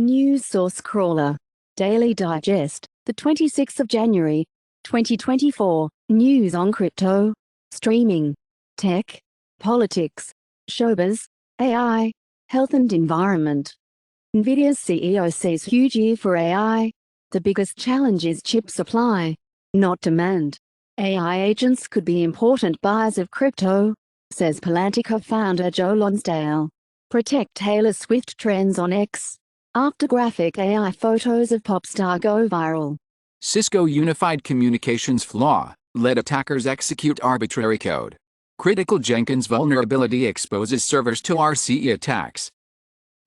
News source crawler. Daily Digest, the 26th of January, 2024. News on crypto, streaming, tech, politics, showbiz, AI, health and environment. Nvidia's CEO says huge year for AI. The biggest challenge is chip supply, not demand. AI agents could be important buyers of crypto, says Palantir founder Joe Lonsdale. Protect Taylor Swift trends on X. After graphic AI photos of pop star go viral. Cisco Unified Communications flaw, let attackers execute arbitrary code. Critical Jenkins vulnerability exposes servers to RCE attacks.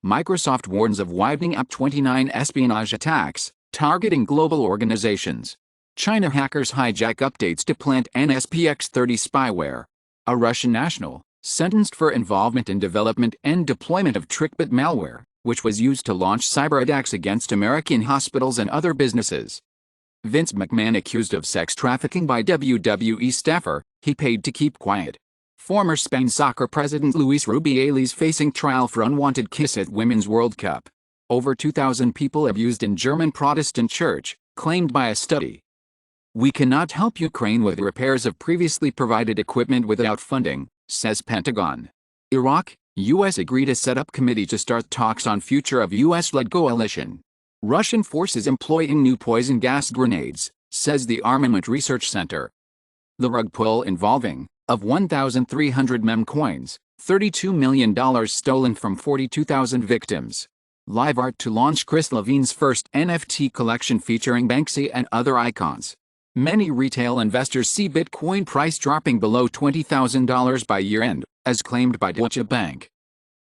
Microsoft warns of widening up 29 espionage attacks, targeting global organizations. China hackers hijack updates to plant NSPX-30 spyware. A Russian national, sentenced for involvement in development and deployment of TrickBot malware, which was used to launch cyberattacks against American hospitals and other businesses. Vince McMahon accused of sex trafficking by WWE staffer he paid to keep quiet. Former Spain soccer president Luis Rubiales facing trial for unwanted kiss at Women's World Cup. Over 2,000 people abused in German Protestant church, claimed by a study. We cannot help Ukraine with repairs of previously provided equipment without funding, says Pentagon. Iraq, U.S. agree to set up committee to start talks on future of U.S.-led coalition. Russian forces employing new poison gas grenades, says the Armament Research Center. The rug pull involving, of 1,300 mem coins, $32 million stolen from 42,000 victims. Live art to launch Chris Levine's first NFT collection featuring Banksy and other icons. Many retail investors see Bitcoin price dropping below $20,000 by year-end, as claimed by Deutsche Bank.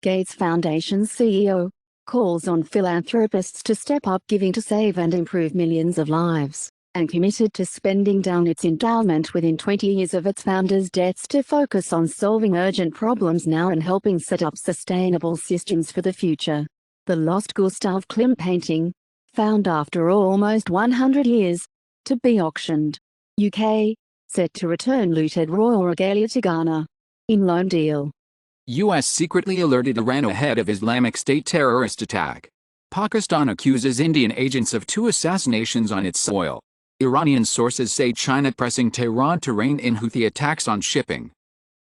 Gates Foundation CEO calls on philanthropists to step up giving to save and improve millions of lives, and committed to spending down its endowment within 20 years of its founder's deaths to focus on solving urgent problems now and helping set up sustainable systems for the future. The lost Gustav Klimt painting, found after almost 100 years, to be auctioned. UK, set to return looted royal regalia to Ghana. In loan deal. U.S. secretly alerted Iran ahead of Islamic State terrorist attack. Pakistan accuses Indian agents of 2 assassinations on its soil. Iranian sources say China pressing Tehran to rein in Houthi attacks on shipping.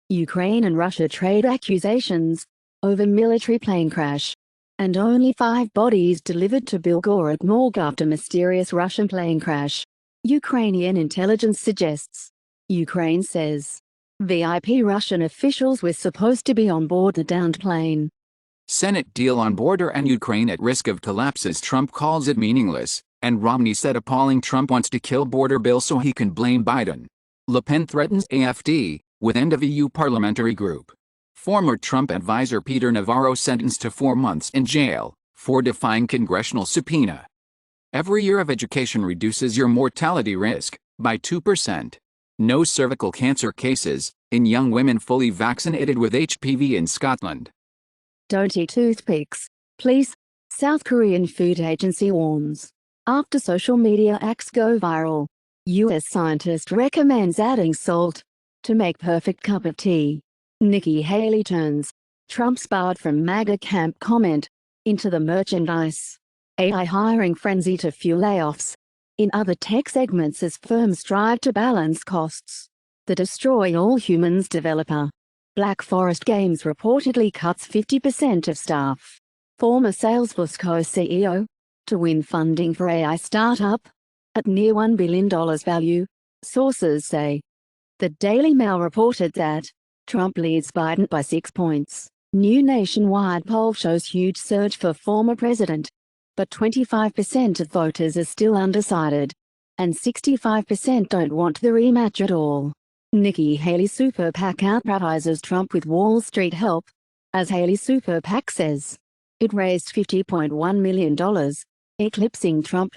Ukraine and Russia trade accusations over military plane crash. And only 5 bodies delivered to Belgorod morgue after mysterious Russian plane crash. Ukrainian intelligence suggests. Ukraine says. VIP Russian officials were supposed to be on board the downed plane. Senate deal on border and Ukraine at risk of collapse as Trump calls it meaningless, and Romney said appalling Trump wants to kill border bill so he can blame Biden. Le Pen threatens AfD, with end of EU parliamentary group. Former Trump advisor Peter Navarro sentenced to 4 months in jail for defying congressional subpoena. Every year of education reduces your mortality risk by 2%. No cervical cancer cases in young women fully vaccinated with HPV in Scotland. Don't eat toothpicks, please, South Korean food agency warns. After social media acts go viral, U.S. scientist recommends adding salt to make perfect cup of tea. Nikki Haley turns Trump's barred from MAGA camp comment into the merchandise. AI hiring frenzy to fuel layoffs. In other tech segments as firms strive to balance costs. The Destroy All Humans developer, Black Forest Games, reportedly cuts 50% of staff. Former Salesforce co-CEO, to win funding for AI startup, at near $1 billion value, sources say. The Daily Mail reported that Trump leads Biden by 6 points. New nationwide poll shows huge surge for former president. But 25% of voters are still undecided, and 65% don't want the rematch at all. Nikki Haley's super PAC outprices Trump with Wall Street help. As Haley's super PAC says, it raised $50.1 million, eclipsing Trump.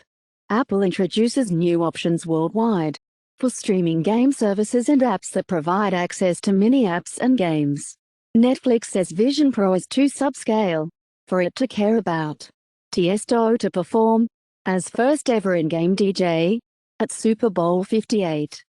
Apple introduces new options worldwide for streaming game services and apps that provide access to mini apps and games. Netflix says Vision Pro is too subscale for it to care about. Tiesto to perform as first ever in-game DJ at Super Bowl 58.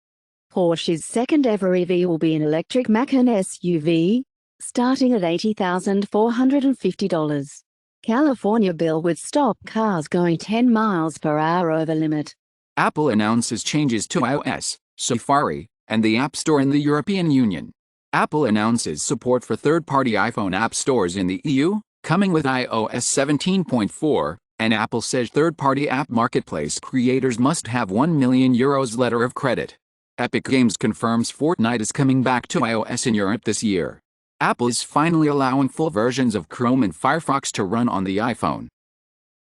Porsche's second ever EV will be an electric Macan SUV, starting at $80,450. California bill would stop cars going 10 miles per hour over limit. Apple announces changes to iOS, Safari, and the App Store in the European Union. Apple announces support for third-party iPhone app stores in the EU, coming with iOS 17.4, and Apple says third-party app marketplace creators must have €1 million letter of credit. Epic Games confirms Fortnite is coming back to iOS in Europe this year. Apple is finally allowing full versions of Chrome and Firefox to run on the iPhone.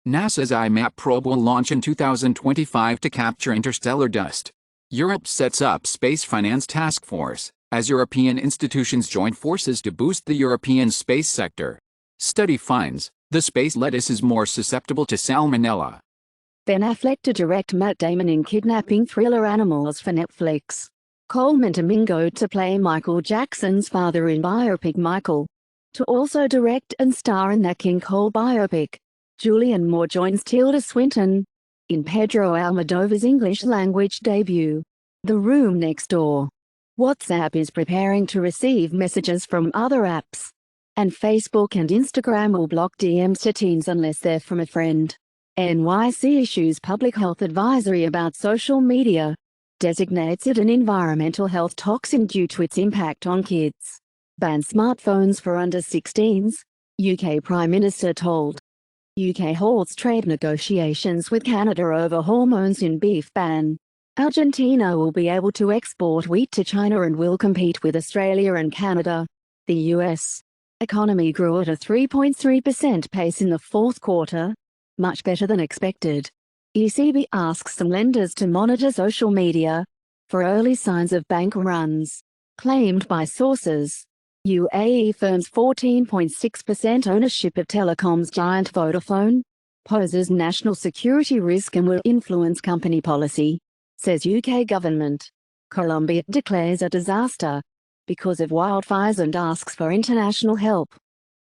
NASA's IMAP probe will launch in 2025 to capture interstellar dust. Europe sets up Space Finance Task Force, as European institutions join forces to boost the European space sector. Study finds the space lettuce is more susceptible to salmonella. Ben Affleck to direct Matt Damon in kidnapping thriller Animals for Netflix. Coleman Domingo to play Michael Jackson's father in biopic Michael. To also direct and star in that King Cole biopic. Julianne Moore joins Tilda Swinton in Pedro Almodovar's English-language debut, The Room Next Door. WhatsApp is preparing to receive messages from other apps. And Facebook and Instagram will block DMs to teens unless they're from a friend. NYC issues public health advisory about social media. Designates it an environmental health toxin due to its impact on kids. Ban smartphones for under 16s, UK Prime Minister told. UK halts trade negotiations with Canada over hormones in beef ban. Argentina will be able to export wheat to China and will compete with Australia and Canada. The US economy grew at a 3.3% pace in the fourth quarter, much better than expected. ECB asks some lenders to monitor social media for early signs of bank runs, claimed by sources. UAE firm's 14.6% ownership of telecoms giant Vodafone poses national security risk and will influence company policy, says UK government. Colombia declares a disaster because of wildfires and asks for international help.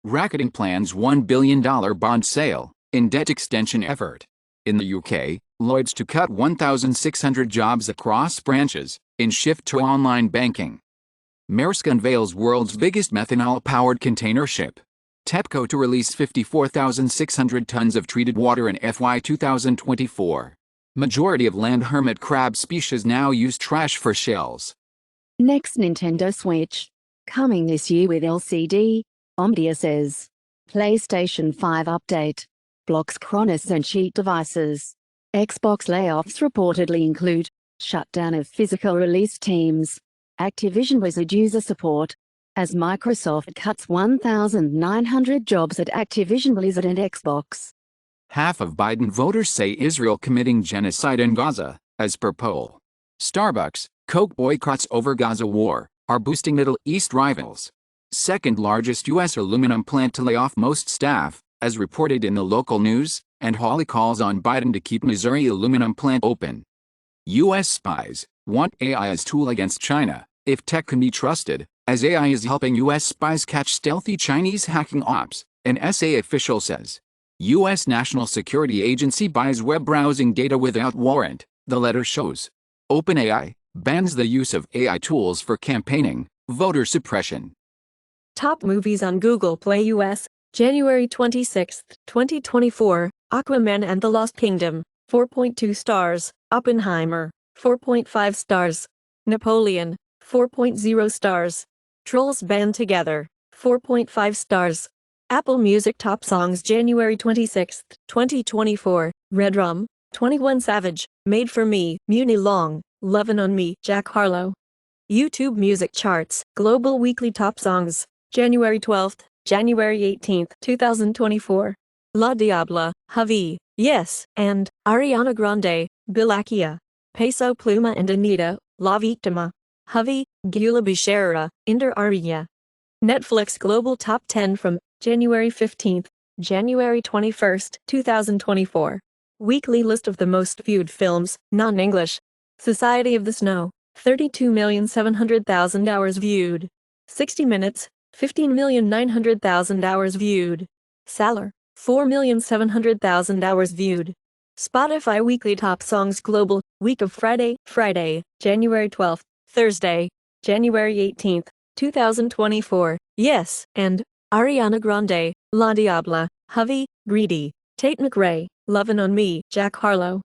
Racketing plans $1 billion bond sale in debt extension effort. In the UK, Lloyds to cut 1,600 jobs across branches in shift to online banking. Maersk unveils world's biggest methanol-powered container ship. TEPCO to release 54,600 tons of treated water in FY 2024. Majority of land hermit crab species now use trash for shells. Next Nintendo Switch. Coming this year with LCD, Omdia says. PlayStation 5 update. Blocks Cronus and cheat devices. Xbox layoffs reportedly include shutdown of physical release teams. Activision Blizzard user support, as Microsoft cuts 1,900 jobs at Activision Blizzard and Xbox. Half of Biden voters say Israel committing genocide in Gaza, as per poll. Starbucks, Coke boycotts over Gaza war, are boosting Middle East rivals. Second largest U.S. aluminum plant to lay off most staff, as reported in the local news, and Hawley calls on Biden to keep Missouri aluminum plant open. U.S. spies want AI as tool against China, if tech can be trusted, as AI is helping U.S. spies catch stealthy Chinese hacking ops, an SA official says. U.S. National Security Agency buys web browsing data without warrant, the letter shows. OpenAI bans the use of AI tools for campaigning, voter suppression. Top movies on Google Play US, January 26, 2024, Aquaman and the Lost Kingdom, 4.2 stars, Oppenheimer, 4.5 stars, Napoleon, 4.0 stars, Trolls Band Together, 4.5 stars. Apple Music Top Songs January 26, 2024, Red Rum, 21 Savage, Made for Me, Muni Long, Lovin' on Me, Jack Harlow. YouTube Music Charts, Global Weekly Top Songs, January 12, January 18, 2024. La Diabla, Javi, Yes, and Ariana Grande, Bilakia. Peso Pluma and Anita, La Victima. Javi, Gula Bishara, Inder Aria. Netflix Global Top 10 from January 15, January 21, 2024. Weekly list of the most viewed films, non-English. Society of the Snow, 32,700,000 hours viewed. 60 Minutes, 15,900,000 hours viewed. Salar, 4,700,000 hours viewed. Spotify Weekly Top Songs Global, week of Friday, January 12, Thursday, January 18, 2024. Yes, and Ariana Grande, La Diabla, Hovey, Greedy, Tate McRae, Lovin' on Me, Jack Harlow.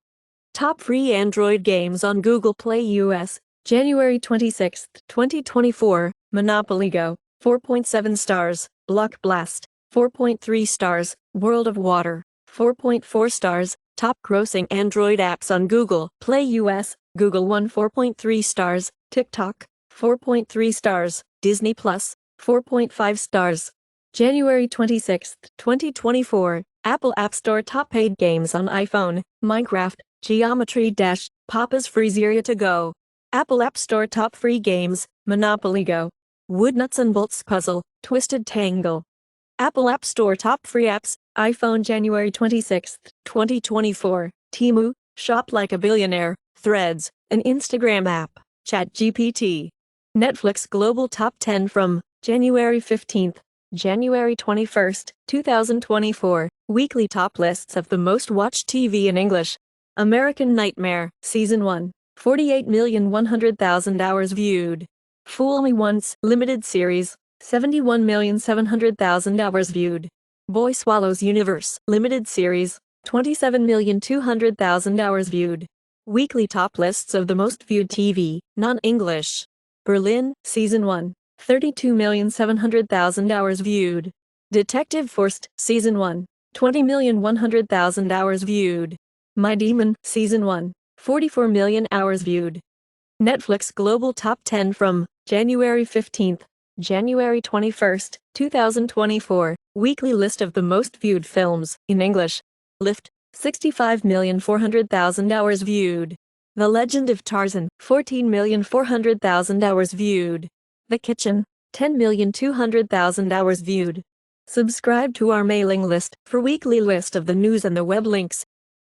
Top free Android games on Google Play US, January 26, 2024, Monopoly Go, 4.7 stars, Block Blast, 4.3 stars, World of Water, 4.4 stars. Top grossing Android apps on Google Play US, Google One 4.3 stars, TikTok, 4.3 stars, Disney Plus, 4.5 stars. January 26, 2024, Apple App Store top paid games on iPhone, Minecraft, Geometry Dash, Papa's Freezeria to Go. Apple App Store top free games, Monopoly Go, Wood Nuts and Bolts Puzzle, Twisted Tangle. Apple App Store top free apps, iPhone January 26, 2024, Temu, Shop Like a Billionaire, Threads, an Instagram app, ChatGPT. Netflix Global Top 10 from January 15, January 21, 2024, weekly top lists of the most watched TV in English. American Nightmare, Season 1, 48,100,000 hours viewed. Fool Me Once, limited series, 71,700,000 hours viewed. Boy Swallows Universe, limited series, 27,200,000 hours viewed. Weekly top lists of the most viewed TV, non-English. Berlin, Season 1, 32,700,000 hours viewed. Detective Forced, Season 1, 20,100,000 hours viewed. My Demon, Season 1, 44 million hours viewed. Netflix Global Top 10 from January 15, January 21, 2024, weekly list of the most viewed films, in English. Lift, 65,400,000 hours viewed. The Legend of Tarzan, 14,400,000 hours viewed. The Kitchen, 10,200,000 hours viewed. Subscribe to our mailing list for weekly list of the news and the web links.